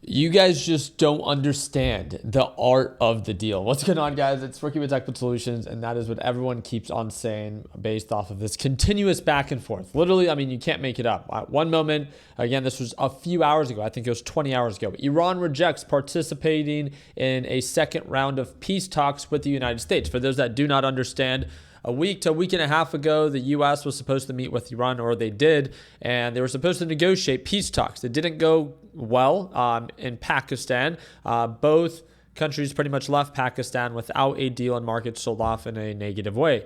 You guys just don't understand the art of the deal. What's going on, guys? It's Rookie with Technical Solutions, and that is what everyone keeps on saying based off of this continuous back and forth. Literally, I mean, you can't make it up. At one moment, again, this was a few hours ago. I think it was 20 hours ago. Iran rejects participating in a second round of peace talks with the United States. For those that do not understand, a week to a week and a half ago, the U.S. was supposed to meet with Iran, or they did, and they were supposed to negotiate peace talks. It didn't go well in Pakistan. Both countries pretty much left Pakistan without a deal, and markets sold off in a negative way.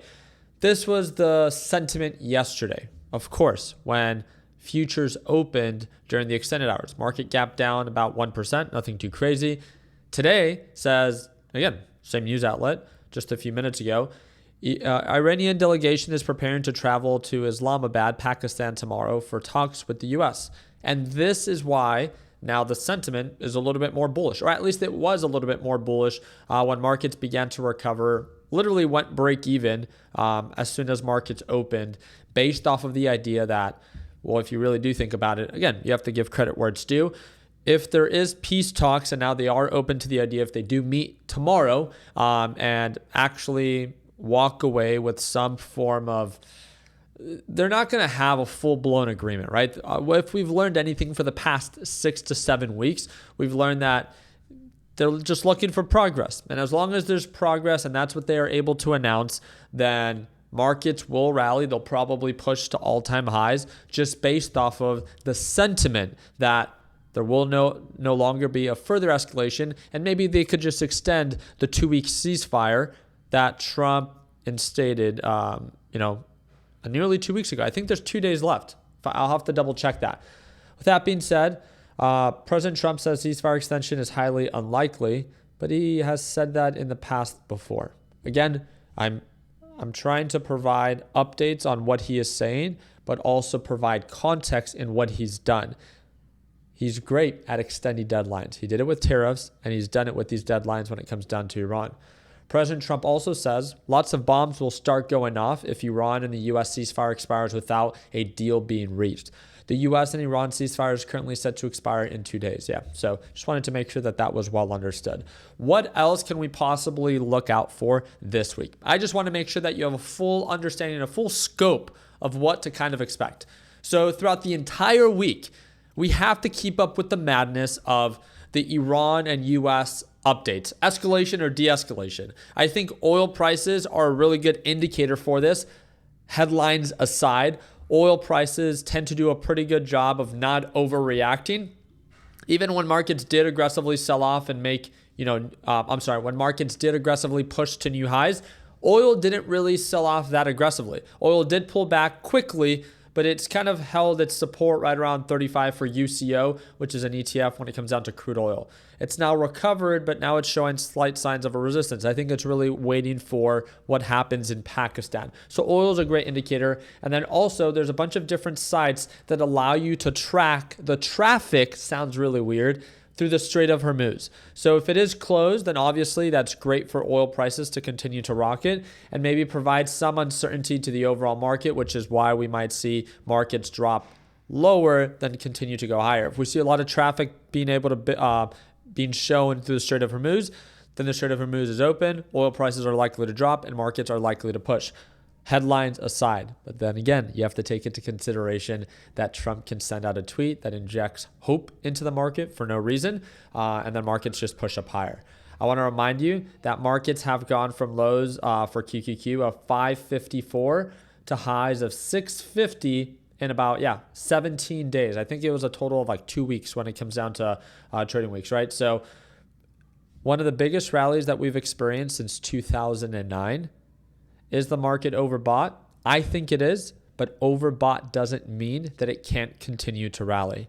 This was the sentiment yesterday, of course, when futures opened during the extended hours. Market gap down about 1%, nothing too crazy. Today says, again, same news outlet just a few minutes ago, Iranian delegation is preparing to travel to Islamabad, Pakistan tomorrow for talks with the U.S. And this is why now the sentiment is a little bit more bullish, or at least it was a little bit more bullish when markets began to recover, literally went break even as soon as markets opened, based off of the idea that, well, if you really do think about it, again, you have to give credit where it's due. If there is peace talks, and now they are open to the idea if they do meet tomorrow and actually walk away with some form of, they're not going to have a full-blown agreement, right? If we've learned anything for the past 6 to 7 weeks, we've learned that they're just looking for progress. And as long as there's progress and that's what they are able to announce, then markets will rally. They'll probably push to all-time highs just based off of the sentiment that there will no longer be a further escalation, and maybe they could just extend the 2-week ceasefire that Trump instated, nearly 2 weeks ago. I think there's 2 days left. I'll have to double check that. With that being said, President Trump says ceasefire extension is highly unlikely, but he has said that in the past before. Again, I'm trying to provide updates on what he is saying, but also provide context in what he's done. He's great at extending deadlines. He did it with tariffs, and he's done it with these deadlines when it comes down to Iran. President Trump also says lots of bombs will start going off if Iran and the U.S. ceasefire expires without a deal being reached. The U.S. and Iran ceasefire is currently set to expire in 2 days. Yeah, so just wanted to make sure that that was well understood. What else can we possibly look out for this week? I just want to make sure that you have a full understanding, a full scope of what to kind of expect. So throughout the entire week, we have to keep up with the madness of the Iran and U.S. updates, escalation or de-escalation. I think oil prices are a really good indicator for this. Headlines aside, oil prices tend to do a pretty good job of not overreacting. Even when markets did aggressively sell off and when markets did aggressively push to new highs, oil didn't really sell off that aggressively. Oil did pull back quickly, but it's kind of held its support right around 35 for UCO, which is an ETF when it comes down to crude oil. It's now recovered, but now it's showing slight signs of a resistance. I think it's really waiting for what happens in Pakistan. So oil is a great indicator. And then also there's a bunch of different sites that allow you to track the traffic, sounds really weird, through the Strait of Hormuz. So if it is closed, then obviously that's great for oil prices to continue to rocket and maybe provide some uncertainty to the overall market, which is why we might see markets drop lower than continue to go higher. If we see a lot of traffic being able to being shown through the Strait of Hormuz, then the Strait of Hormuz is open, oil prices are likely to drop, and markets are likely to push. Headlines aside, but then again, you have to take into consideration that Trump can send out a tweet that injects hope into the market for no reason, and then markets just push up higher. I want to remind you that markets have gone from lows for QQQ of 554 to highs of 650 in about 17 days. I think it was a total of like 2 weeks when it comes down to trading weeks, right? So one of the biggest rallies that we've experienced since 2009. Is the market overbought? I think it is, but overbought doesn't mean that it can't continue to rally.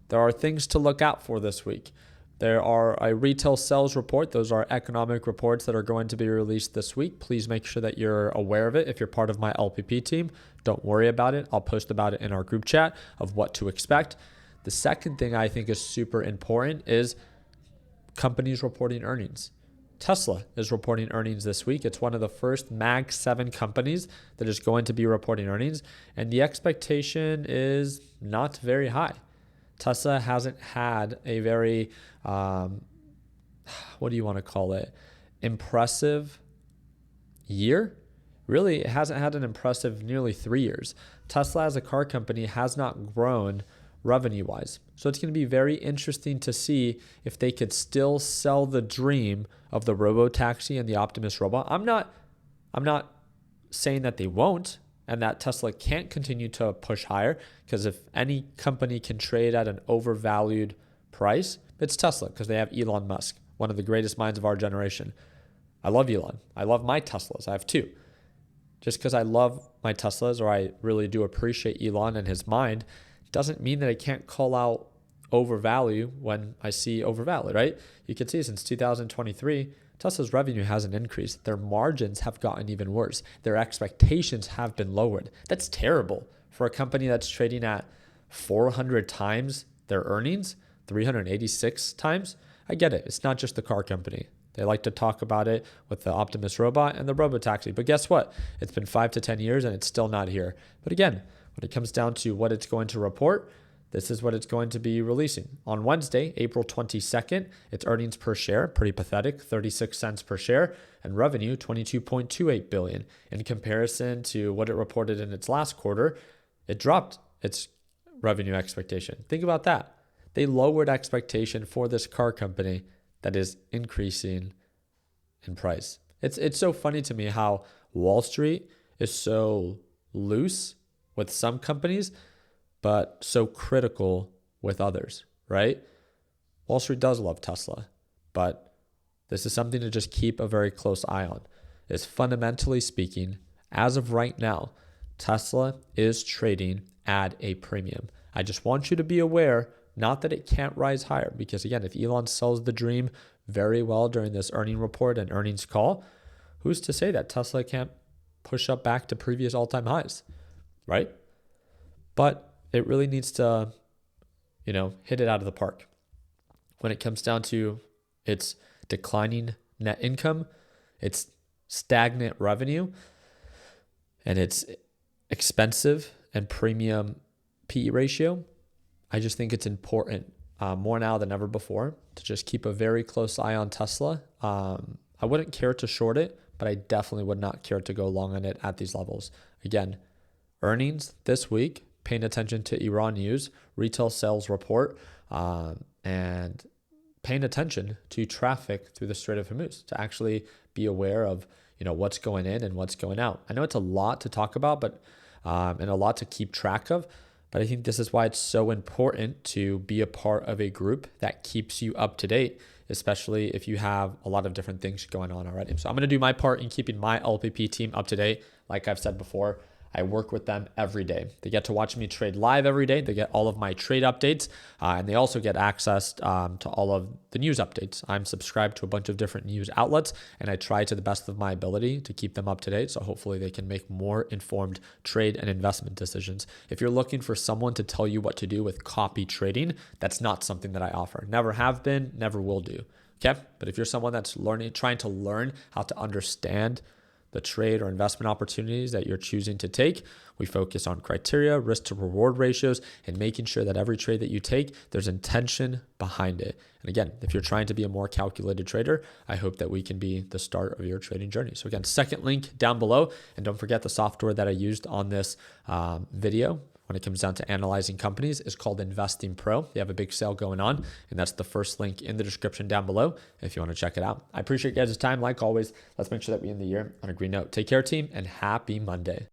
There are things to look out for this week. There are a retail sales report. Those are economic reports that are going to be released this week. Please make sure that you're aware of it. If you're part of my LPP team, don't worry about it. I'll post about it in our group chat of what to expect. The second thing I think is super important is companies reporting earnings. Tesla is reporting earnings this week. It's one of the first Mag 7 companies that is going to be reporting earnings, and the expectation is not very high. Tesla hasn't had a very, what do you want to call it? Impressive year. Really, it hasn't had an impressive nearly 3 years. Tesla as a car company has not grown revenue-wise. So it's going to be very interesting to see if they could still sell the dream of the robo-taxi and the Optimus robot. I'm not saying that they won't and that Tesla can't continue to push higher, because if any company can trade at an overvalued price, it's Tesla, because they have Elon Musk, one of the greatest minds of our generation. I love Elon. I love my Teslas. I have two. Just because I love my Teslas, or I really do appreciate Elon and his mind, doesn't mean that I can't call out overvalue when I see overvalue, right? You can see since 2023, Tesla's revenue hasn't increased. Their margins have gotten even worse. Their expectations have been lowered. That's terrible for a company that's trading at 400 times their earnings, 386 times. I get it. It's not just the car company. They like to talk about it with the Optimus robot and the robotaxi. But guess what? It's been 5 to 10 years and it's still not here. But again, when it comes down to what it's going to report, this is what it's going to be releasing. On Wednesday, April 22nd, its earnings per share, pretty pathetic, 36 cents per share, and revenue, 22.28 billion. In comparison to what it reported in its last quarter, it dropped its revenue expectation. Think about that. They lowered expectation for this car company that is increasing in price. It's so funny to me how Wall Street is so loose with some companies, but so critical with others, right? Wall Street does love Tesla, but this is something to just keep a very close eye on. Is fundamentally speaking, as of right now, Tesla is trading at a premium. I just want you to be aware, not that it can't rise higher, because again, if Elon sells the dream very well during this earning report and earnings call, who's to say that Tesla can't push up back to previous all-time highs, right? But it really needs to, hit it out of the park. When it comes down to its declining net income, its stagnant revenue, and its expensive and premium PE ratio, I just think it's important more now than ever before to just keep a very close eye on Tesla. I wouldn't care to short it, but I definitely would not care to go long on it at these levels. Again, earnings this week, paying attention to Iran news, retail sales report, and paying attention to traffic through the Strait of Hormuz to actually be aware of what's going in and what's going out. I know it's a lot to talk about, but and a lot to keep track of. But I think this is why it's so important to be a part of a group that keeps you up to date, especially if you have a lot of different things going on already. So I'm going to do my part in keeping my LPP team up to date. Like I've said before, I work with them every day. They get to watch me trade live every day. They get all of my trade updates, and they also get access to all of the news updates. I'm subscribed to a bunch of different news outlets, and I try to the best of my ability to keep them up to date. So hopefully they can make more informed trade and investment decisions. If you're looking for someone to tell you what to do with copy trading, that's not something that I offer. Never have been, never will do. Okay? But if you're someone that's trying to learn how to understand the trade or investment opportunities that you're choosing to take, we focus on criteria, risk to reward ratios, and making sure that every trade that you take, there's intention behind it. And again, if you're trying to be a more calculated trader, I hope that we can be the start of your trading journey. So again, second link down below. And don't forget the software that I used on this video when it comes down to analyzing companies is called Investing Pro. They have a big sale going on, and that's the first link in the description down below if you want to check it out. I appreciate you guys' time. Like always, let's make sure that we end the year on a green note. Take care, team, and happy Monday.